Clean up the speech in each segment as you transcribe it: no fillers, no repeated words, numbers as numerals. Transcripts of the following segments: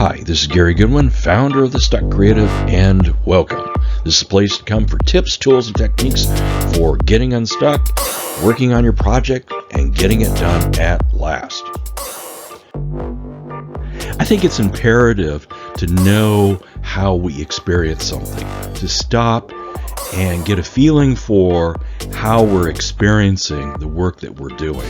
Hi, this is Gary Goodwin, founder of The Stuck Creative, and welcome. This is a place to come for tips, tools, and techniques for getting unstuck, working on your project, and getting it done at last. I think it's imperative to know how we experience something, to stop and get a feeling for how we're experiencing the work that we're doing.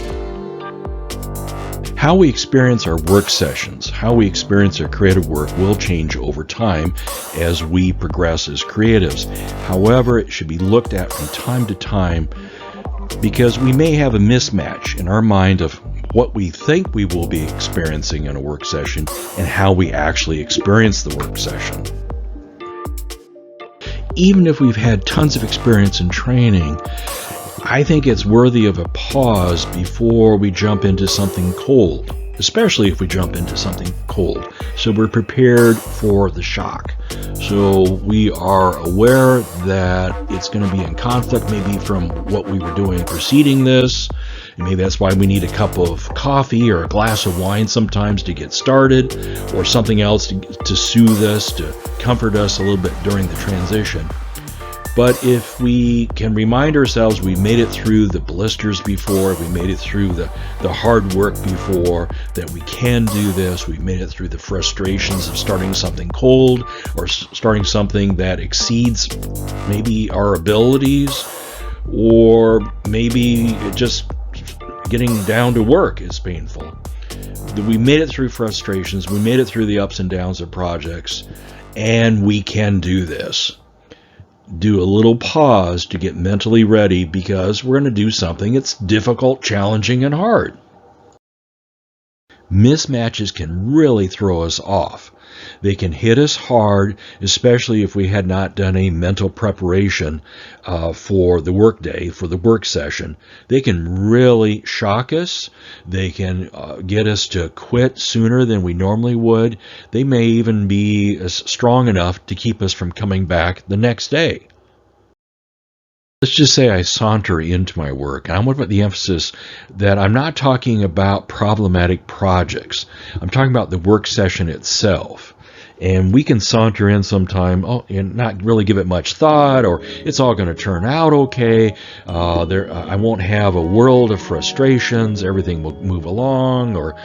How we experience our work sessions, how we experience our creative work will change over time as we progress as creatives. However, it should be looked at from time to time because we may have a mismatch in our mind of what we think we will be experiencing in a work session and how we actually experience the work session. Even if we've had tons of experience in training, I think it's worthy of a pause before we jump into something cold, especially if we jump into something cold. So we're prepared for the shock. So we are aware that it's going to be in conflict maybe from what we were doing preceding this. And maybe that's why we need a cup of coffee or a glass of wine sometimes to get started, or something else to soothe us, to comfort us a little bit during the transition. But if we can remind ourselves we made it through the blisters before, we made it through the hard work before, that we can do this, we've made it through the frustrations of starting something cold or starting something that exceeds maybe our abilities, or maybe just getting down to work is painful. We made it through frustrations, we made it through the ups and downs of projects, and we can do this. Do a little pause to get mentally ready because we're going to do something that's difficult, challenging, and hard. Mismatches can really throw us off. They can hit us hard, especially if we had not done a mental preparation for the work day, for the work session. They can really shock us. They can get us to quit sooner than we normally would. They may even be strong enough to keep us from coming back the next day. Let's just say I saunter into my work, and I want to put the emphasis that I'm not talking about problematic projects. I'm talking about the work session itself. And we can saunter in sometime and not really give it much thought, or it's all going to turn out okay. I won't have a world of frustrations. Everything will move along, or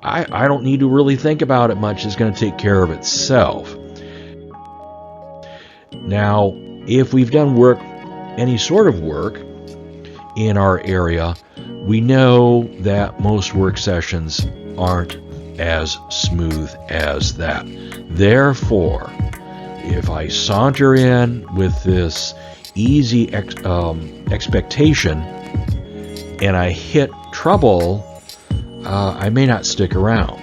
I don't need to really think about it much. It's going to take care of itself. Now, if we've done work, any sort of work in our area, we know that most work sessions aren't as smooth as that. Therefore, if I saunter in with this easy expectation and I hit trouble, I may not stick around.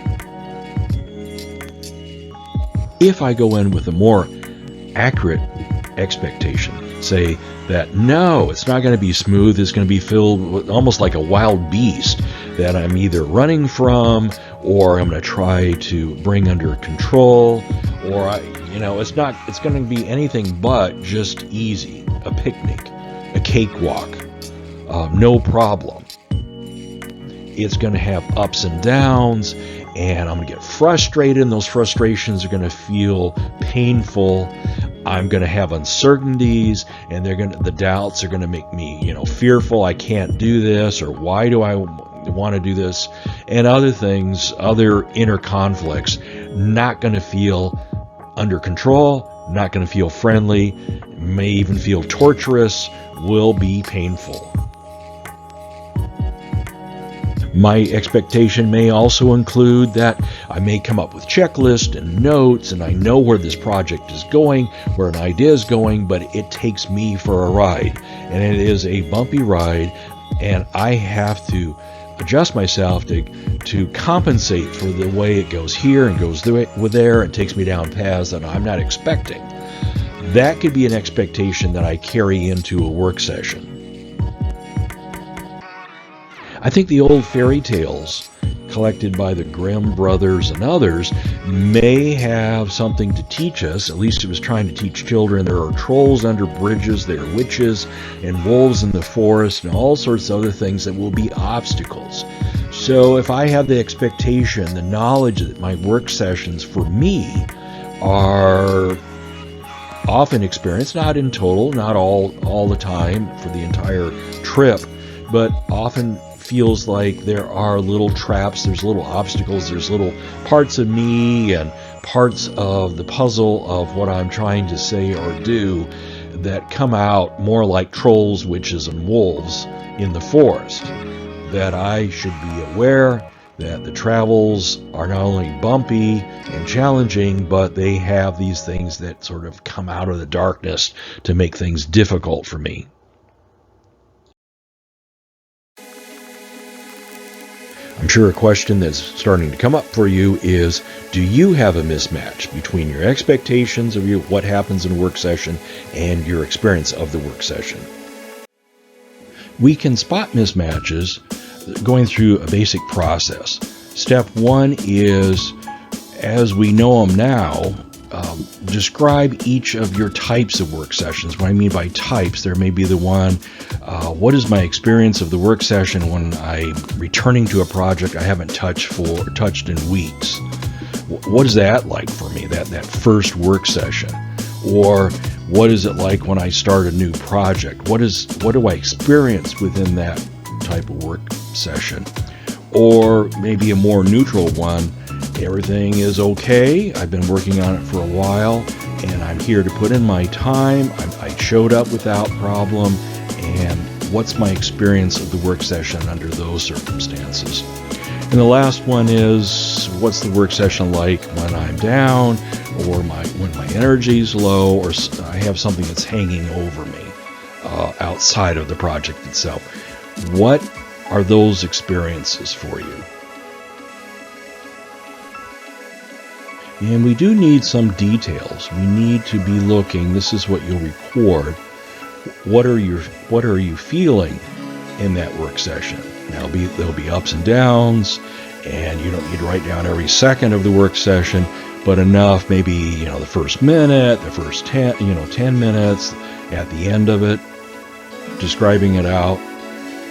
If I go in with a more accurate expectation, say that no, it's not going to be smooth, it's going to be filled with almost like a wild beast that I'm either running from or I'm going to try to bring under control, or it's going to be anything but just easy, a picnic, a cakewalk, no problem. It's going to have ups and downs, and I'm going to get frustrated, and those frustrations are going to feel painful. I'm going to have uncertainties, and the doubts are going to make me, fearful. I can't do this, or why do I want to do this, and other things, other inner conflicts. Not going to feel under control, not going to feel friendly, may even feel torturous, will be painful. My expectation may also include that I may come up with checklists and notes, and I know where this project is going, where an idea is going, but it takes me for a ride, and it is a bumpy ride, and I have to adjust myself to compensate for the way it goes here and goes there and takes me down paths that I'm not expecting. That could be an expectation that I carry into a work session. I think the old fairy tales collected by the Grimm brothers and others may have something to teach us. At least it was trying to teach children there are trolls under bridges, there are witches and wolves in the forest, and all sorts of other things that will be obstacles. So if I have the expectation, the knowledge that my work sessions for me are often experienced, not in total, not all the time for the entire trip, but often feels like there are little traps, there's little obstacles, there's little parts of me and parts of the puzzle of what I'm trying to say or do that come out more like trolls, witches, and wolves in the forest, that I should be aware that the travels are not only bumpy and challenging, but they have these things that sort of come out of the darkness to make things difficult for me. I'm sure a question that's starting to come up for you is, do you have a mismatch between your expectations of what happens in a work session and your experience of the work session? We can spot mismatches going through a basic process. Step one is, as we know them now, describe each of your types of work sessions. What I mean by types, there may be the one, what is my experience of the work session when I'm returning to a project I haven't touched in weeks? What is that like for me, that first work session? Or what is it like when I start a new project? What do I experience within that type of work session? Or maybe a more neutral one, everything is okay, I've been working on it for a while, and I'm here to put in my time, I showed up without problem, and what's my experience of the work session under those circumstances? And the last one is, what's the work session like when I'm down, or when my energy's low, or I have something that's hanging over me outside of the project itself? What are those experiences for you? And we do need some details. We need to be looking, this is what you'll record. What are you feeling in that work session? Now there'll be ups and downs, and you don't need to write down every second of the work session, but enough, maybe, the first minute, the first 10 minutes, at the end of it, describing it out.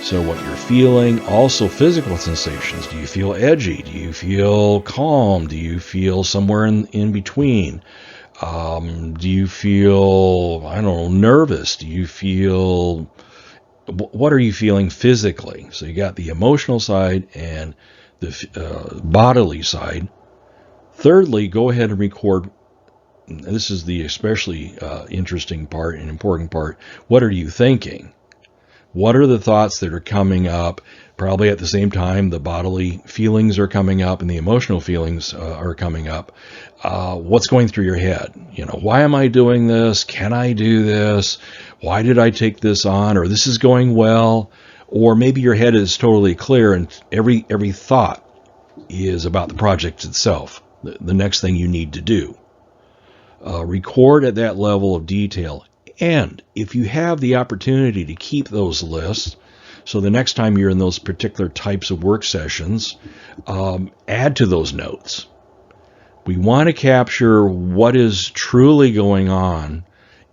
So what you're feeling, also physical sensations. Do you feel edgy? Do you feel calm? Do you feel somewhere in between? Do you feel, nervous? Do you feel, what are you feeling physically? So you got the emotional side and the bodily side. Thirdly, go ahead and record. This is the especially interesting part and important part. What are you thinking? What are the thoughts that are coming up? Probably at the same time, the bodily feelings are coming up and the emotional feelings are coming up. What's going through your head? Why am I doing this? Can I do this? Why did I take this on? Or this is going well? Or maybe your head is totally clear and every thought is about the project itself, the next thing you need to do. Record at that level of detail. And if you have the opportunity to keep those lists, so the next time you're in those particular types of work sessions, add to those notes. We want to capture what is truly going on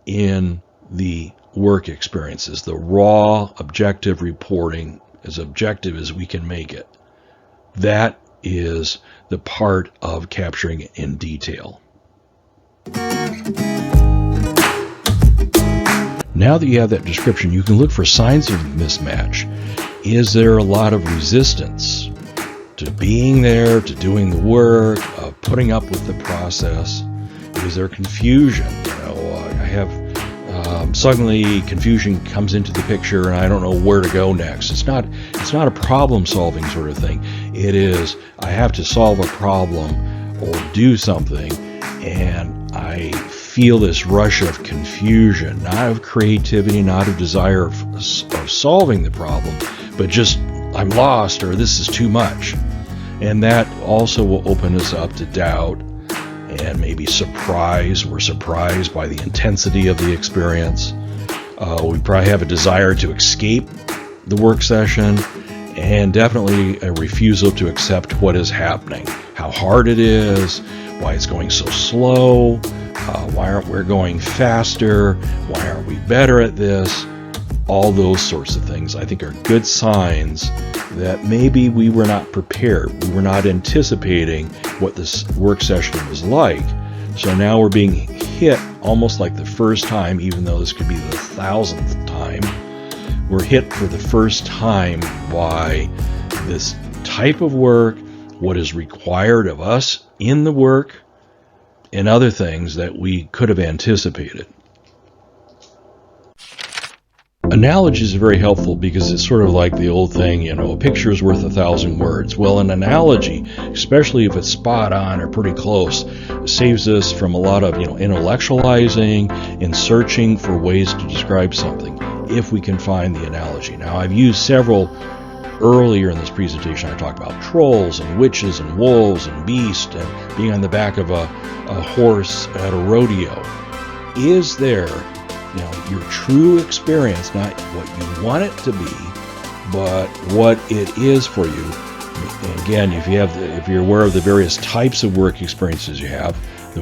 in the work experiences, the raw, objective reporting, as objective as we can make it. That is the part of capturing it in detail. Now that you have that description, you can look for signs of mismatch. Is there a lot of resistance to being there, to doing the work, of putting up with the process? Is there confusion? I have suddenly confusion comes into the picture and I don't know where to go next. It's not a problem-solving sort of thing. It is, I have to solve a problem or do something, and I feel this rush of confusion, not of creativity, not of desire of solving the problem, but just I'm lost, or this is too much. And that also will open us up to doubt and maybe surprise. We're surprised by the intensity of the experience. We probably have a desire to escape the work session, and definitely a refusal to accept what is happening, how hard it is, why it's going so slow, why aren't we going faster, why aren't we better at this? all those sorts of things, I think, are good signs that maybe we were not prepared. We were not anticipating what this work session was like. So now we're being hit almost like the first time, even though this could be the 1000th time. We're hit for the first time by this type of work, what is required of us in the work, and other things that we could have anticipated. Analogies are very helpful because it's sort of like the old thing, a picture is worth 1,000 words. Well, an analogy, especially if it's spot on or pretty close, saves us from a lot of, intellectualizing and searching for ways to describe something if we can find the analogy. Now, I've used several earlier in this presentation. I talked about trolls and witches and wolves and beasts and being on the back of a horse at a rodeo. Is there your true experience, not what you want it to be, but what it is for you? And again, if you're aware of the various types of work experiences you have, the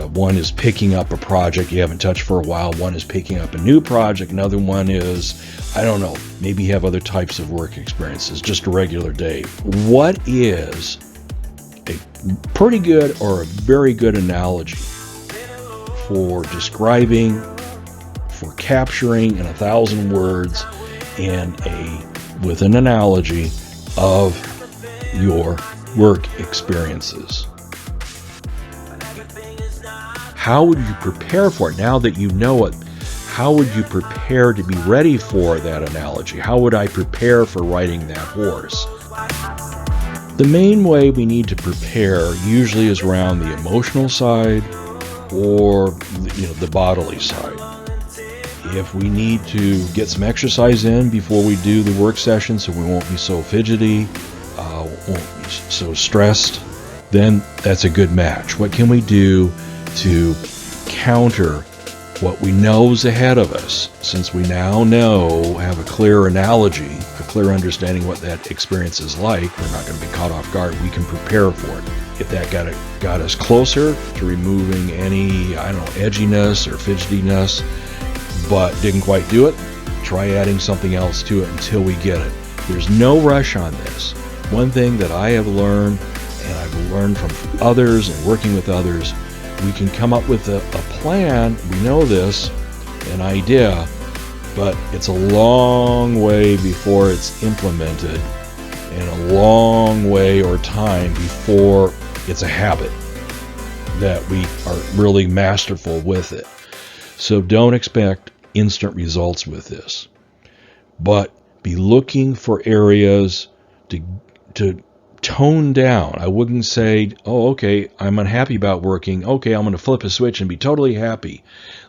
one is picking up a project you haven't touched for a while. One is picking up a new project. Another one is, I don't know, maybe you have other types of work experiences, just a regular day. What is a pretty good or a very good analogy for describing, for capturing in 1,000 words and with an analogy of your work experiences? How would you prepare for it now that you know it? How would you prepare to be ready for that analogy? How would I prepare for riding that horse? The main way we need to prepare usually is around the emotional side or the bodily side. If we need to get some exercise in before we do the work session so we won't be so fidgety, won't be so stressed, then that's a good match. What can we do to counter what we know is ahead of us? Since we now have a clear analogy, a clear understanding what that experience is like, we're not going to be caught off guard. We can prepare for it. If that got us closer to removing any, edginess or fidgetiness, but didn't quite do it, try adding something else to it until we get it. There's no rush on this. One thing that I have learned, and I've learned from others and working with others, we can come up with a plan. We know this, an idea, but it's a long way before it's implemented and a long way or time before it's a habit that we are really masterful with it. So don't expect instant results with this, but be looking for areas to tone down. I wouldn't say, oh, okay, I'm unhappy about working. Okay, I'm going to flip a switch and be totally happy.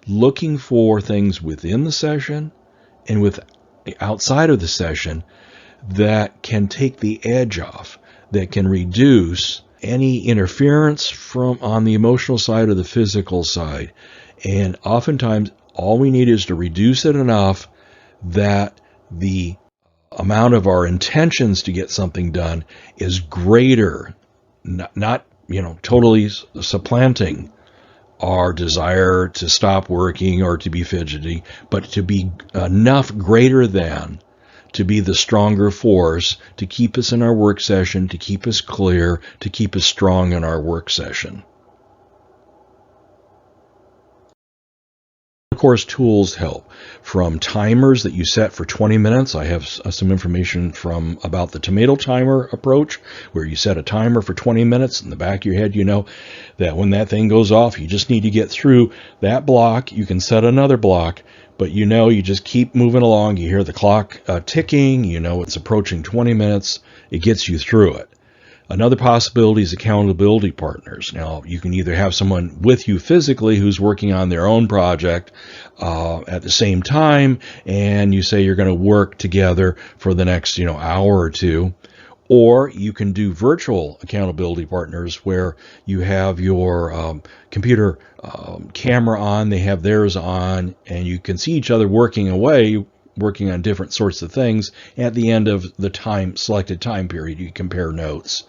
Looking for things within the session and outside of the session that can take the edge off, that can reduce any interference from on the emotional side or the physical side. And oftentimes, all we need is to reduce it enough that the amount of our intentions to get something done is greater, not totally supplanting our desire to stop working or to be fidgety, but to be enough greater than to be the stronger force to keep us in our work session, to keep us clear, to keep us strong in our work session. Of course, tools help. From timers that you set for 20 minutes. I have some information about the tomato timer approach, where you set a timer for 20 minutes. In the back of your head, you know that when that thing goes off, you just need to get through that block. You can set another block, but you just keep moving along. You hear the clock ticking. It's approaching 20 minutes. It gets you through it. Another possibility is accountability partners. Now, you can either have someone with you physically who's working on their own project at the same time, and you say you're going to work together for the next hour or two, or you can do virtual accountability partners where you have your computer camera on, they have theirs on, and you can see each other working away, working on different sorts of things. At the end of the selected time period, you compare notes.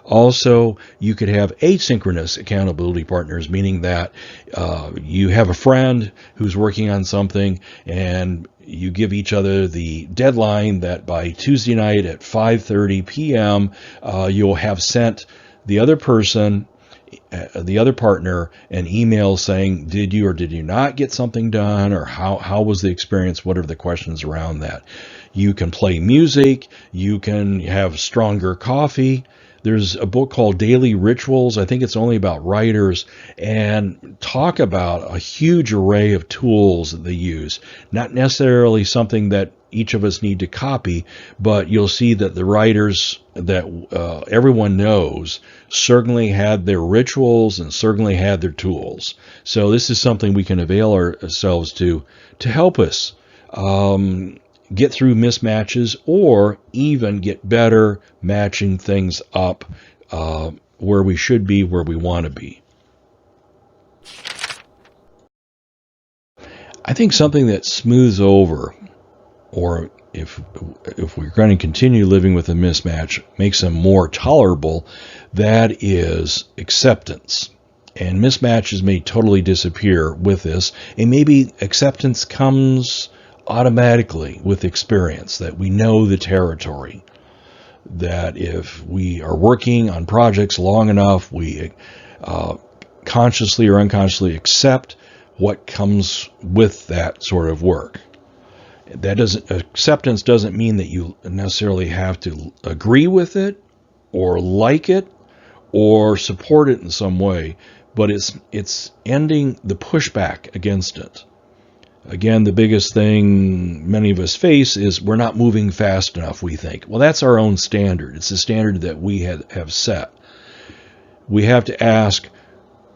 Also, you could have asynchronous accountability partners, meaning that you have a friend who's working on something and you give each other the deadline that by Tuesday night at 5:30 p.m. You'll have sent the other person, the other partner, an email saying, did you or did you not get something done, or how was the experience? What are the questions around that? You can play music. You can have stronger coffee. There's a book called Daily Rituals. I think it's only about writers, and talk about a huge array of tools that they use. Not necessarily something that each of us need to copy, but you'll see that the writers that everyone knows certainly had their rituals and certainly had their tools. So this is something we can avail ourselves to help us get through mismatches, or even get better matching things up where we should be, where we want to be. I think something that smooths over, or if we're going to continue living with a mismatch, makes them more tolerable, that is acceptance. And mismatches may totally disappear with this, and maybe acceptance comes automatically with experience, that we know the territory, that if we are working on projects long enough, we consciously or unconsciously accept what comes with that sort of work. Acceptance doesn't mean that you necessarily have to agree with it or like it or support it in some way, but it's ending the pushback against it. Again, the biggest thing many of us face is we're not moving fast enough, we think. Well, that's our own standard. It's the standard that we have set. We have to ask,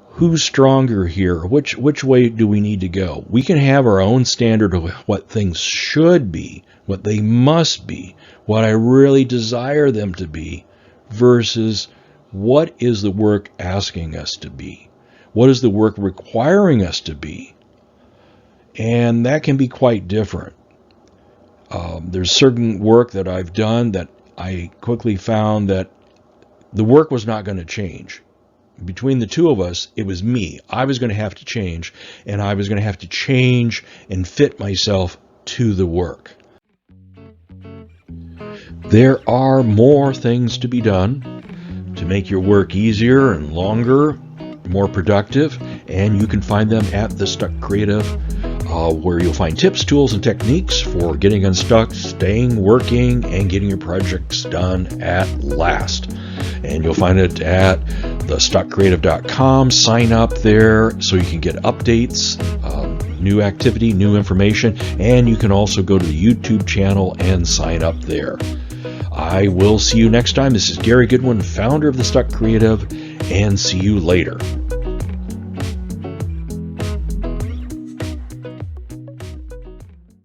who's stronger here? Which way do we need to go? We can have our own standard of what things should be, what they must be, what I really desire them to be, versus what is the work asking us to be? What is the work requiring us to be? And that can be quite different. There's certain work that I've done that I quickly found that the work was not going to change. Between the two of us, it was me. I was going to have to change, and I was going to have to change and fit myself to the work. There are more things to be done to make your work easier and longer, more productive, and you can find them at The Stuck Creative, where you'll find tips, tools, and techniques for getting unstuck, staying working, and getting your projects done at last. And you'll find it at thestuckcreative.com. Sign up there so you can get updates, new activity, new information, and you can also go to the YouTube channel and sign up there. I will see you next time. This is Gary Goodwin, founder of The Stuck Creative, and see you later.